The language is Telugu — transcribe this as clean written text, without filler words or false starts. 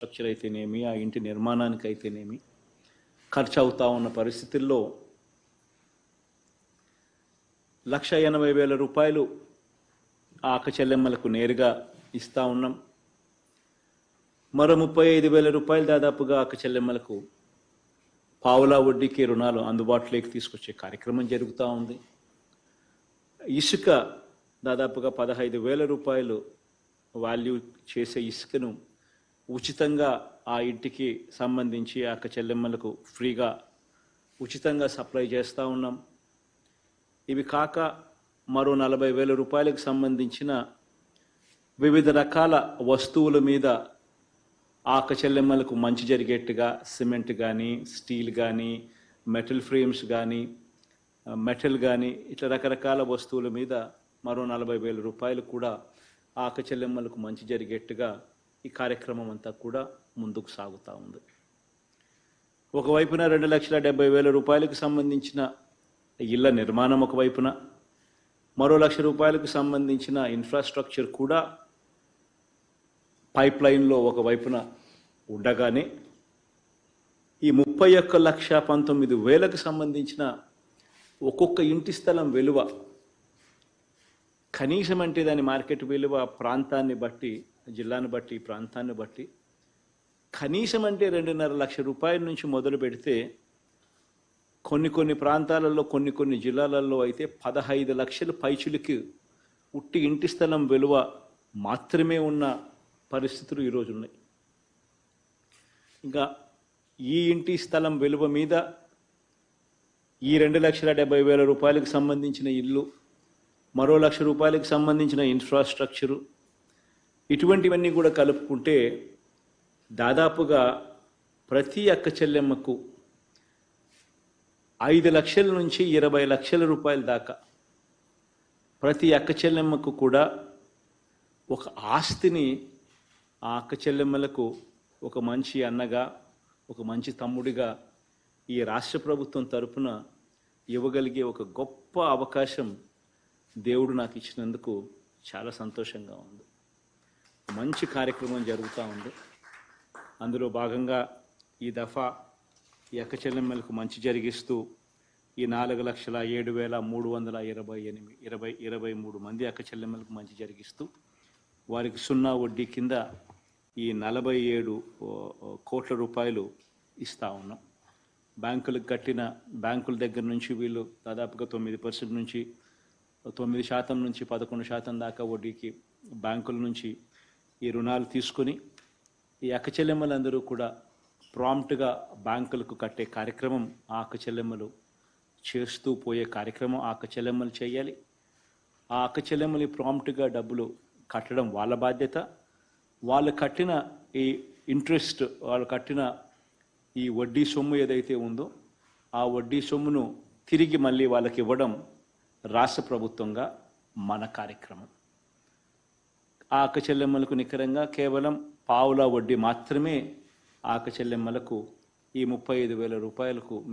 స్ట్రక్చర్ అయితేనేమి, ఆ ఇంటి నిర్మాణానికి అయితేనేమి ఖర్చు అవుతా ఉన్న పరిస్థితుల్లో 1,80,000 ఆ అక్క చెల్లెమ్మలకు నేరుగా ఇస్తూ ఉన్నాం. మరో 35,000 దాదాపుగా అక్క చెల్లెమ్మలకు పావులా వడ్డీకి రుణాలు అందుబాటులోకి తీసుకొచ్చే కార్యక్రమం జరుగుతూ ఉంది. ఇసుక దాదాపుగా 15,000 వాల్యూ చేసే ఇసుకను ఉచితంగా ఆ ఇంటికి సంబంధించి అక్క చెల్లెమ్మలకు ఫ్రీగా ఉచితంగా సప్లై చేస్తూ ఉన్నాం. ఇవి కాక మరో 40,000 సంబంధించిన వివిధ రకాల వస్తువుల మీద ఆ అక్క చెల్లెమ్మలకు మంచి జరిగేట్టుగా సిమెంట్ కానీ, స్టీల్ కానీ, మెటల్ ఫ్రేమ్స్ కానీ, మెటల్ కానీ ఇట్లా రకరకాల వస్తువుల మీద మరో 40,000 కూడా ఆ అక్క చెల్లెమ్మలకు మంచి జరిగేట్టుగా ఈ కార్యక్రమం అంతా కూడా ముందుకు సాగుతూ ఉంది. ఒకవైపున 2,70,000 సంబంధించిన ఇళ్ల నిర్మాణం ఒకవైపున, మరో ₹1,00,000 సంబంధించిన ఇన్ఫ్రాస్ట్రక్చర్ కూడా పైప్ లైన్లో ఒకవైపున ఉండగానే ఈ 31,19,000 సంబంధించిన ఒక్కొక్క ఇంటి స్థలం విలువ కనీసం అంటే దాని మార్కెట్ విలువ ప్రాంతాన్ని బట్టి, జిల్లాను బట్టి, ప్రాంతాన్ని బట్టి కనీసం అంటే ₹2,50,000 నుంచి మొదలు పెడితే కొన్ని ప్రాంతాలలో కొన్ని జిల్లాలలో అయితే 15 లక్షల పైచులకి ఉట్టి ఇంటి స్థలం విలువ మాత్రమే ఉన్న పరిస్థితులు ఈరోజు ఉన్నాయి. ఇంకా ఈ ఇంటి స్థలం విలువ మీద ఈ ₹2,70,000 సంబంధించిన ఇల్లు, మరో ₹1,00,000 సంబంధించిన ఇన్ఫ్రాస్ట్రక్చరు, ఇటువంటివన్నీ కూడా కలుపుకుంటే దాదాపుగా ప్రతి అక్క చెల్లెమ్మకు 5 లక్షల నుంచి 20 లక్షల రూపాయల దాకా ప్రతి అక్క చెల్లెమ్మకు కూడా ఒక ఆస్తిని ఆ అక్క చెల్లెమ్మలకు ఒక మంచి అన్నగా, ఒక మంచి తమ్ముడిగా ఈ రాష్ట్ర ప్రభుత్వం తరపున ఇవ్వగలిగే ఒక గొప్ప అవకాశం దేవుడు నాకు ఇచ్చినందుకు చాలా సంతోషంగా ఉంది. మంచి కార్యక్రమం జరుగుతూ ఉంది. అందులో భాగంగా ఈ దఫా ఈ అక్క చెల్లెమ్మలకు మంచి జరిగిస్తూ ఈ 4,07,323 మంది అక్క చెల్లెమ్మలకు మంచి జరిగిస్తూ వారికి 0 వడ్డీ కింద ఈ 47 కోట్ల రూపాయలు ఇస్తూ ఉన్నాం. బ్యాంకుల దగ్గర నుంచి వీళ్ళు దాదాపుగా 9% నుంచి 9% నుంచి 11% దాకా వడ్డీకి బ్యాంకుల నుంచి ఈ రుణాలు తీసుకొని ఈ అక్క చెల్లెమ్మలందరూ కూడా ప్రాంప్ట్గా బ్యాంకులకు కట్టే కార్యక్రమం ఆ అక్క చెల్లెమ్మలు చేస్తూ పోయే కార్యక్రమం ఆ అక్క చెల్లెమ్మలు చేయాలి. ఆ అక్క చెల్లెమ్మలు ప్రాంప్ట్గా డబ్బులు కట్టడం వాళ్ళ బాధ్యత. వాళ్ళు కట్టిన ఈ ఇంట్రెస్ట్, వాళ్ళు కట్టిన ఈ వడ్డీ సొమ్ము ఏదైతే ఉందో ఆ వడ్డీ సొమ్మును తిరిగి మళ్ళీ వాళ్ళకి ఇవ్వడం రాష్ట్ర ప్రభుత్వంగా మన కార్యక్రమం. ఆ అక్క చెల్లెమ్మలకు నికరంగా కేవలం పావులా వడ్డీ మాత్రమే ఆ అక్క చెల్లెమ్మలకు ఈ 35,000